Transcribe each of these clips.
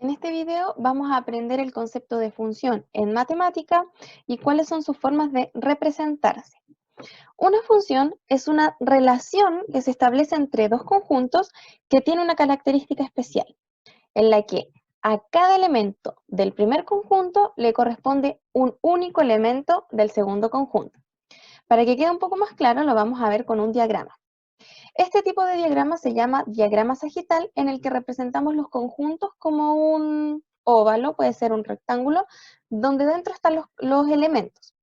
En este video vamos a aprender el concepto de función en matemática y cuáles son sus formas de representarse. Una función es una relación que se establece entre dos conjuntos que tiene una característica especial, en la que a cada elemento del primer conjunto le corresponde un único elemento del segundo conjunto. Para que quede un poco más claro, lo vamos a ver con un diagrama. Este tipo de diagrama se llama diagrama sagital, en el que representamos los conjuntos como un óvalo, puede ser un rectángulo, donde dentro están los elementos.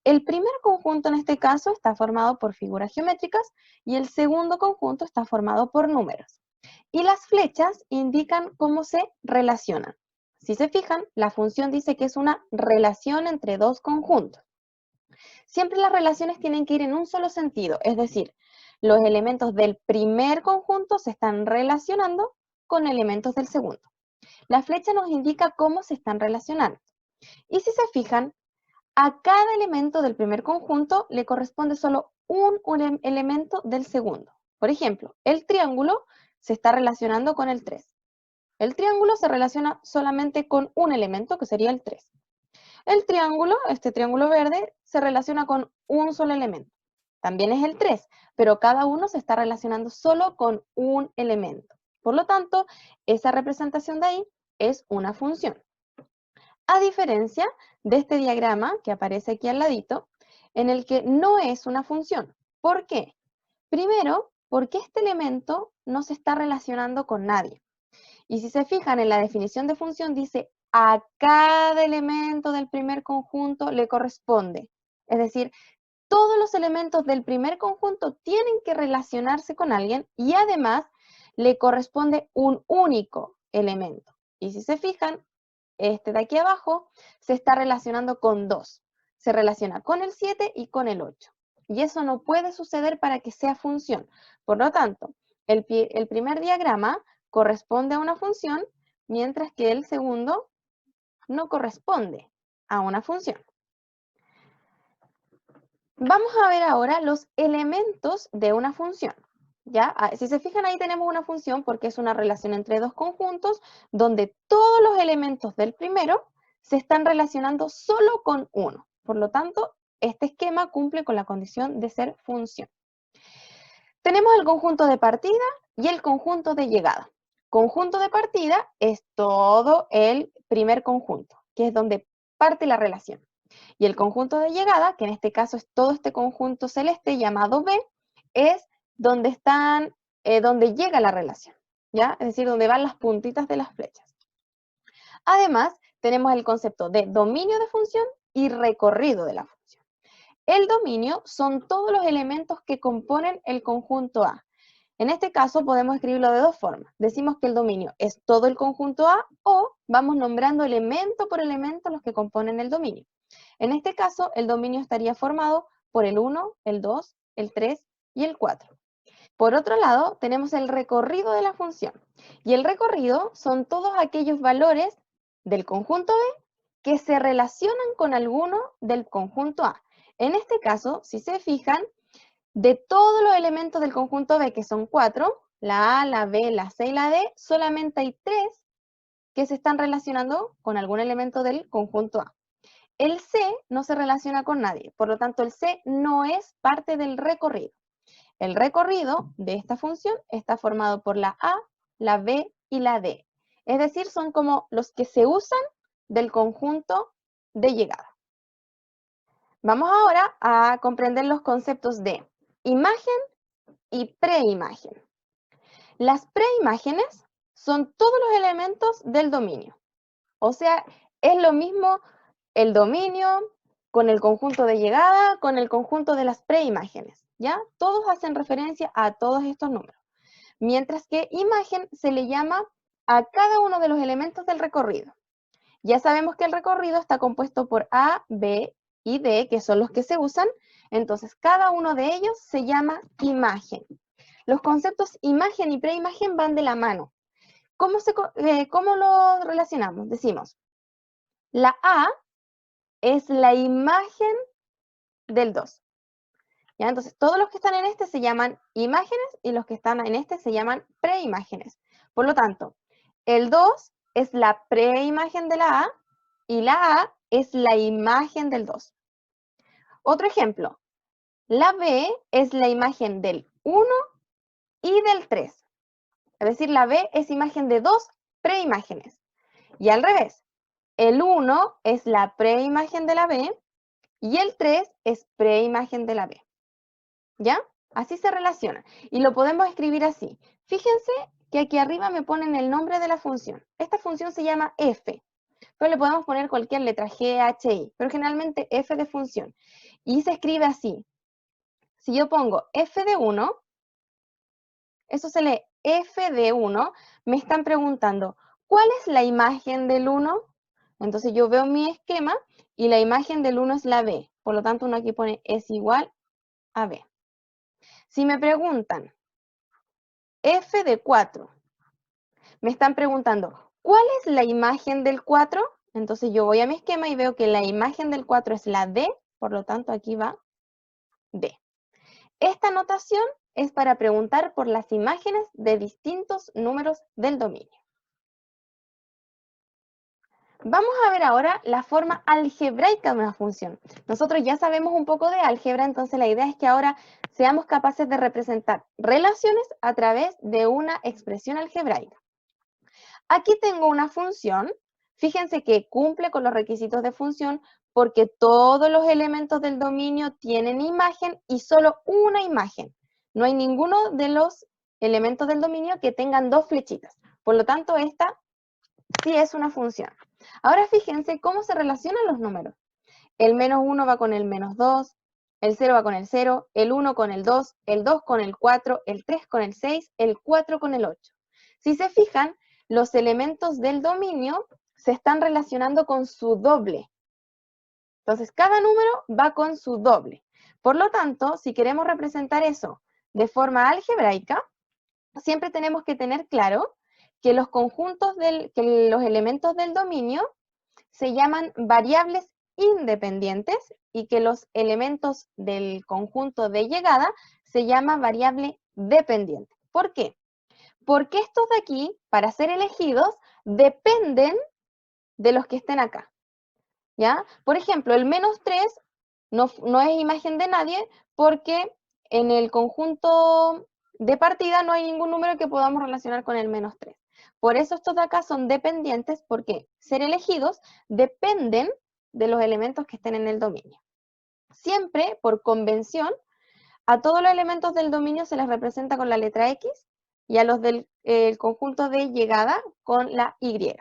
El primer conjunto en este caso está formado por figuras geométricas y el segundo conjunto está formado por números. Y las flechas indican cómo se relacionan. Si se fijan, la función dice que es una relación entre dos conjuntos. Siempre las relaciones tienen que ir en un solo sentido, es decir, los elementos del primer conjunto se están relacionando con elementos del segundo. La flecha nos indica cómo se están relacionando. Y si se fijan, a cada elemento del primer conjunto le corresponde solo un elemento del segundo. Por ejemplo, el triángulo se está relacionando con el 3. El triángulo se relaciona solamente con un elemento, que sería el 3. El triángulo, este triángulo verde, se relaciona con un solo elemento. También es el 3, pero cada uno se está relacionando solo con un elemento. Por lo tanto, esa representación de ahí es una función. A diferencia de este diagrama que aparece aquí al ladito, en el que no es una función. ¿Por qué? Primero, porque este elemento no se está relacionando con nadie. Y si se fijan en la definición de función, dice a cada elemento del primer conjunto le corresponde. Es decir, todos los elementos del primer conjunto tienen que relacionarse con alguien y además le corresponde un único elemento. Y si se fijan, este de aquí abajo se está relacionando con dos. Se relaciona con el 7 y con el 8. Y eso no puede suceder para que sea función. Por lo tanto, el primer diagrama corresponde a una función, mientras que el segundo no corresponde a una función. Vamos a ver ahora los elementos de una función. ¿Ya? Si se fijan, ahí tenemos una función porque es una relación entre dos conjuntos donde todos los elementos del primero se están relacionando solo con uno. Por lo tanto, este esquema cumple con la condición de ser función. Tenemos el conjunto de partida y el conjunto de llegada. Conjunto de partida es todo el primer conjunto, que es donde parte la relación. Y el conjunto de llegada, que en este caso es todo este conjunto celeste llamado B, es donde llega la relación, ¿ya? Es decir, donde van las puntitas de las flechas. Además, tenemos el concepto de dominio de función y recorrido de la función. El dominio son todos los elementos que componen el conjunto A. En este caso podemos escribirlo de dos formas. Decimos que el dominio es todo el conjunto A o vamos nombrando elemento por elemento los que componen el dominio. En este caso, el dominio estaría formado por el 1, el 2, el 3 y el 4. Por otro lado, tenemos el recorrido de la función. Y el recorrido son todos aquellos valores del conjunto B que se relacionan con alguno del conjunto A. En este caso, si se fijan, de todos los elementos del conjunto B, que son 4, la A, la B, la C y la D, solamente hay 3 que se están relacionando con algún elemento del conjunto A. El C no se relaciona con nadie, por lo tanto el C no es parte del recorrido. El recorrido de esta función está formado por la A, la B y la D. Es decir, son como los que se usan del conjunto de llegada. Vamos ahora a comprender los conceptos de imagen y preimagen. Las preimágenes son todos los elementos del dominio. O sea, es lo mismo el dominio con el conjunto de llegada, con el conjunto de las preimágenes, ¿ya? Todos hacen referencia a todos estos números. Mientras que imagen se le llama a cada uno de los elementos del recorrido. Ya sabemos que el recorrido está compuesto por A, B y D, que son los que se usan, entonces cada uno de ellos se llama imagen. Los conceptos imagen y preimagen van de la mano. ¿Cómo lo relacionamos? Decimos, la A es la imagen del 2. ¿Ya? Entonces, todos los que están en este se llaman imágenes y los que están en este se llaman preimágenes. Por lo tanto, el 2 es la preimagen de la A y la A es la imagen del 2. Otro ejemplo, la B es la imagen del 1 y del 3. Es decir, la B es imagen de dos preimágenes. Y al revés, el 1 es la preimagen de la B y el 3 es preimagen de la B. ¿Ya? Así se relaciona. Y lo podemos escribir así. Fíjense que aquí arriba me ponen el nombre de la función. Esta función se llama f, pero le podemos poner cualquier letra, g, h, i, pero generalmente f de función. Y se escribe así. Si yo pongo f de 1, eso se lee f de 1, me están preguntando, ¿cuál es la imagen del 1? Entonces yo veo mi esquema y la imagen del 1 es la b. Por lo tanto, uno aquí pone es igual a b. Si me preguntan f de 4, me están preguntando, ¿cuál es la imagen del 4? Entonces yo voy a mi esquema y veo que la imagen del 4 es la d, por lo tanto aquí va d. Esta notación es para preguntar por las imágenes de distintos números del dominio. Vamos a ver ahora la forma algebraica de una función. Nosotros ya sabemos un poco de álgebra, entonces la idea es que ahora seamos capaces de representar relaciones a través de una expresión algebraica. Aquí tengo una función, fíjense que cumple con los requisitos de función porque todos los elementos del dominio tienen imagen y solo una imagen. No hay ninguno de los elementos del dominio que tengan dos flechitas. Por lo tanto, esta sí es una función. Ahora fíjense cómo se relacionan los números. El -1 va con el -2, el 0 va con el 0, el 1 con el 2 con el 4, el 3 con el 6, el 4 con el 8. Si se fijan, los elementos del dominio se están relacionando con su doble. Entonces, cada número va con su doble. Por lo tanto, si queremos representar eso de forma algebraica, siempre tenemos que tener claro que los elementos del dominio se llaman variables independientes y que los elementos del conjunto de llegada se llaman variable dependiente. ¿Por qué? Porque estos de aquí, para ser elegidos, dependen de los que estén acá. ¿Ya? Por ejemplo, el -3 no es imagen de nadie porque en el conjunto de partida no hay ningún número que podamos relacionar con el -3. Por eso estos de acá son dependientes porque ser elegidos dependen de los elementos que estén en el dominio. Siempre, por convención, a todos los elementos del dominio se les representa con la letra X y a los del conjunto de llegada con la Y.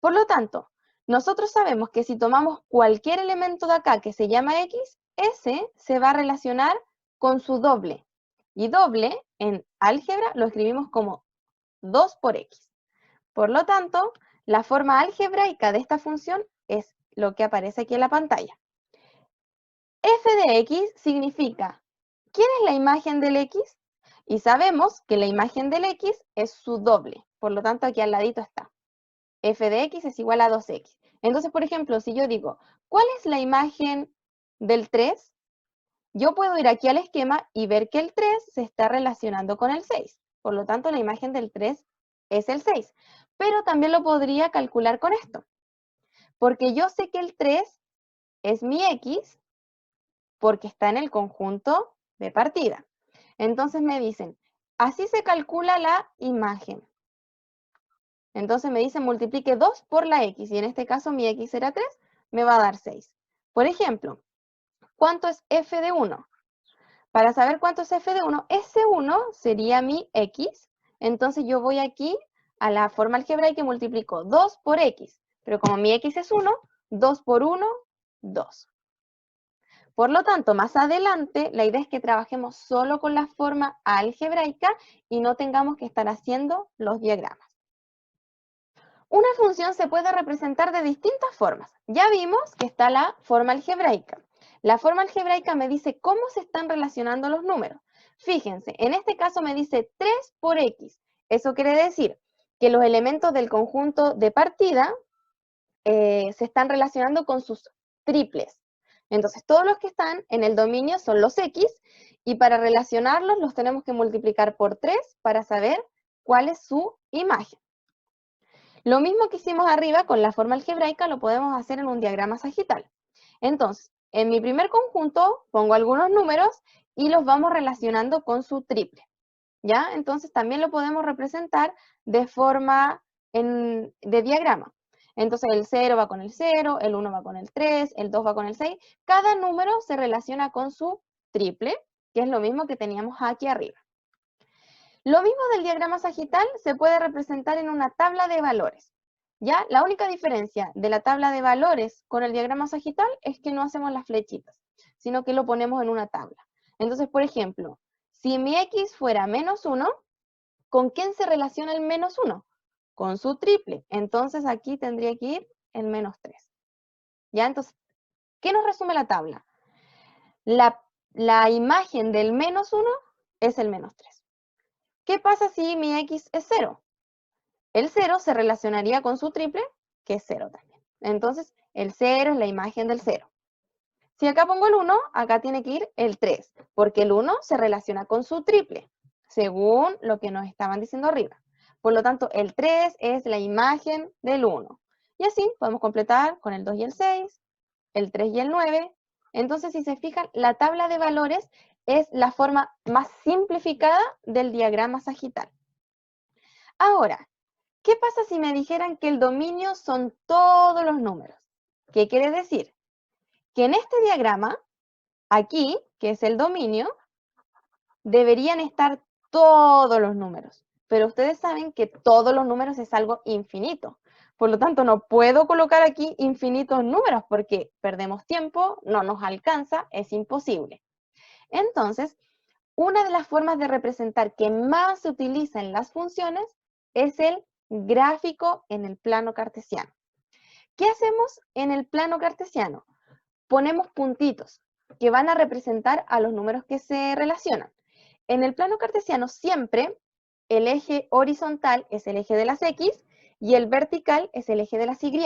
Por lo tanto, nosotros sabemos que si tomamos cualquier elemento de acá que se llama X, ese se va a relacionar con su doble. Y doble en álgebra lo escribimos como 2 por X. Por lo tanto, la forma algebraica de esta función es lo que aparece aquí en la pantalla. F de X significa, ¿quién es la imagen del X? Y sabemos que la imagen del X es su doble. Por lo tanto, aquí al ladito está. F de X es igual a 2X. Entonces, por ejemplo, si yo digo, ¿cuál es la imagen del 3? Yo puedo ir aquí al esquema y ver que el 3 se está relacionando con el 6. Por lo tanto, la imagen del 3 es el 6. Pero también lo podría calcular con esto. Porque yo sé que el 3 es mi X porque está en el conjunto de partida. Entonces me dicen, así se calcula la imagen. Entonces me dice multiplique 2 por la X, y en este caso mi X era 3, me va a dar 6. Por ejemplo, ¿cuánto es f de 1? Para saber cuánto es f de 1, ese 1 sería mi X, entonces yo voy aquí a la forma algebraica y multiplico 2 por X, pero como mi X es 1, 2 por 1, 2. Por lo tanto, más adelante, la idea es que trabajemos solo con la forma algebraica y no tengamos que estar haciendo los diagramas. Una función se puede representar de distintas formas. Ya vimos que está la forma algebraica. La forma algebraica me dice cómo se están relacionando los números. Fíjense, en este caso me dice 3 por X. Eso quiere decir que los elementos del conjunto de partida se están relacionando con sus triples. Entonces, todos los que están en el dominio son los X, y para relacionarlos los tenemos que multiplicar por 3 para saber cuál es su imagen. Lo mismo que hicimos arriba con la forma algebraica lo podemos hacer en un diagrama sagital. Entonces, en mi primer conjunto pongo algunos números y los vamos relacionando con su triple, ¿ya? Entonces también lo podemos representar de forma de diagrama. Entonces el 0 va con el 0, el 1 va con el 3, el 2 va con el 6. Cada número se relaciona con su triple, que es lo mismo que teníamos aquí arriba. Lo mismo del diagrama sagital se puede representar en una tabla de valores. ¿Ya? La única diferencia de la tabla de valores con el diagrama sagital es que no hacemos las flechitas, sino que lo ponemos en una tabla. Entonces, por ejemplo, si mi x fuera -1, ¿con quién se relaciona el -1? Con su triple. Entonces aquí tendría que ir el -3. ¿Ya? Entonces, ¿qué nos resume la tabla? La imagen del -1 es el -3. ¿Qué pasa si mi x es 0? El 0 se relacionaría con su triple, que es 0 también. Entonces, el 0 es la imagen del 0. Si acá pongo el 1, acá tiene que ir el 3, porque el 1 se relaciona con su triple, según lo que nos estaban diciendo arriba. Por lo tanto, el 3 es la imagen del 1. Y así podemos completar con el 2 y el 6, el 3 y el 9. Entonces, si se fijan, la tabla de valores es la forma más simplificada del diagrama sagital. Ahora, ¿qué pasa si me dijeran que el dominio son todos los números? ¿Qué quiere decir? Que en este diagrama, aquí, que es el dominio, deberían estar todos los números. Pero ustedes saben que todos los números es algo infinito. Por lo tanto, no puedo colocar aquí infinitos números porque perdemos tiempo, no nos alcanza, es imposible. Entonces, una de las formas de representar que más se utiliza en las funciones es el gráfico en el plano cartesiano. ¿Qué hacemos en el plano cartesiano? Ponemos puntitos que van a representar a los números que se relacionan. En el plano cartesiano siempre el eje horizontal es el eje de las X y el vertical es el eje de las Y.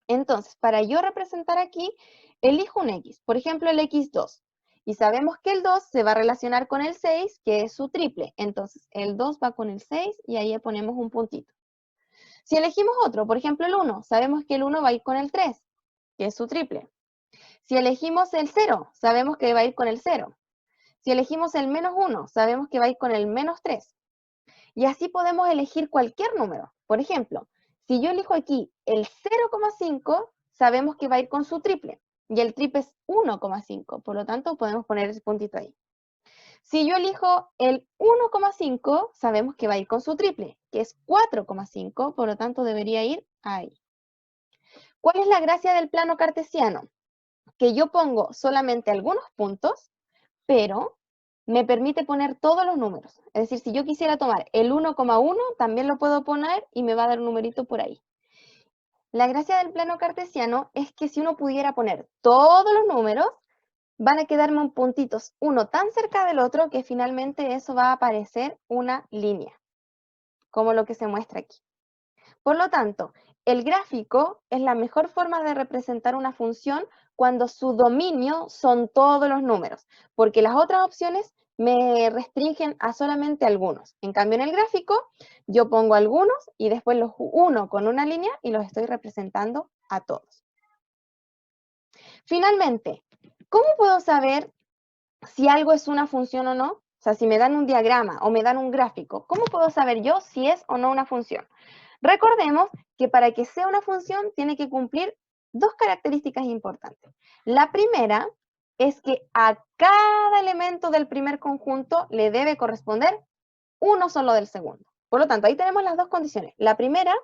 Entonces, para yo representar aquí, elijo un X, por ejemplo el X2. Y sabemos que el 2 se va a relacionar con el 6, que es su triple. Entonces, el 2 va con el 6 y ahí ponemos un puntito. Si elegimos otro, por ejemplo el 1, sabemos que el 1 va a ir con el 3, que es su triple. Si elegimos el 0, sabemos que va a ir con el 0. Si elegimos el -1, sabemos que va a ir con el -3. Y así podemos elegir cualquier número. Por ejemplo, si yo elijo aquí el 0,5, sabemos que va a ir con su triple. Y el triple es 1,5. Por lo tanto, podemos poner ese puntito ahí. Si yo elijo el 1,5, sabemos que va a ir con su triple, que es 4,5. Por lo tanto, debería ir ahí. ¿Cuál es la gracia del plano cartesiano? Que yo pongo solamente algunos puntos, pero me permite poner todos los números. Es decir, si yo quisiera tomar el 1,1, también lo puedo poner y me va a dar un numerito por ahí. La gracia del plano cartesiano es que si uno pudiera poner todos los números, van a quedarme puntitos, uno tan cerca del otro que finalmente eso va a aparecer una línea, como lo que se muestra aquí. Por lo tanto, el gráfico es la mejor forma de representar una función cuando su dominio son todos los números, porque las otras opciones me restringen a solamente algunos. En cambio, en el gráfico, yo pongo algunos y después los uno con una línea y los estoy representando a todos. Finalmente, ¿cómo puedo saber si algo es una función o no? O sea, si me dan un diagrama o me dan un gráfico, ¿cómo puedo saber yo si es o no una función? Recordemos que para que sea una función tiene que cumplir dos características importantes. La primera es que a cada elemento del primer conjunto le debe corresponder uno solo del segundo. Por lo tanto, ahí tenemos las dos condiciones. La primera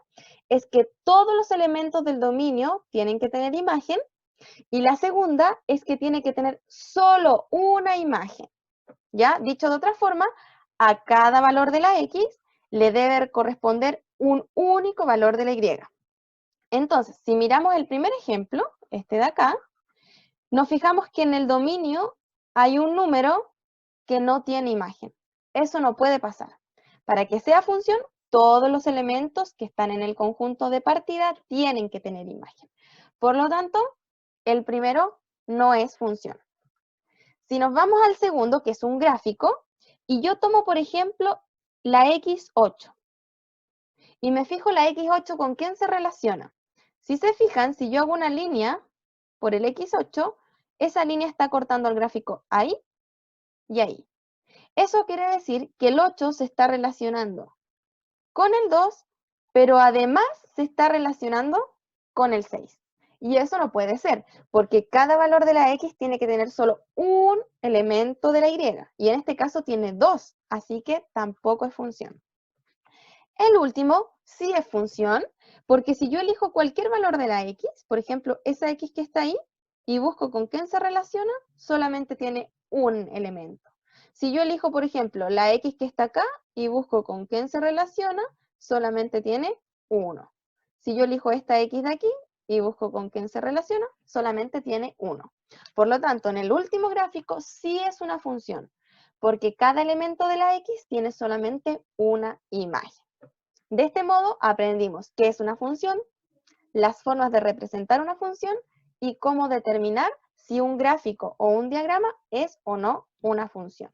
es que todos los elementos del dominio tienen que tener imagen y la segunda es que tiene que tener solo una imagen. ¿Ya? Dicho de otra forma, a cada valor de la X le debe corresponder un único valor de la Y. Entonces, si miramos el primer ejemplo, este de acá, nos fijamos que en el dominio hay un número que no tiene imagen. Eso no puede pasar. Para que sea función, todos los elementos que están en el conjunto de partida tienen que tener imagen. Por lo tanto, el primero no es función. Si nos vamos al segundo, que es un gráfico, y yo tomo, por ejemplo, la X8, Y me fijo la x8 con quién se relaciona. Si se fijan, si yo hago una línea por el x8, esa línea está cortando el gráfico ahí y ahí. Eso quiere decir que el 8 se está relacionando con el 2, pero además se está relacionando con el 6. Y eso no puede ser, porque cada valor de la x tiene que tener solo un elemento de la y, y en este caso tiene 2, así que tampoco es función. El último sí es función, porque si yo elijo cualquier valor de la x, por ejemplo, esa x que está ahí, y busco con quién se relaciona, solamente tiene un elemento. Si yo elijo, por ejemplo, la x que está acá, y busco con quién se relaciona, solamente tiene 1. Si yo elijo esta x de aquí, y busco con quién se relaciona, solamente tiene 1. Por lo tanto, en el último gráfico sí es una función, porque cada elemento de la x tiene solamente una imagen. De este modo aprendimos qué es una función, las formas de representar una función y cómo determinar si un gráfico o un diagrama es o no una función.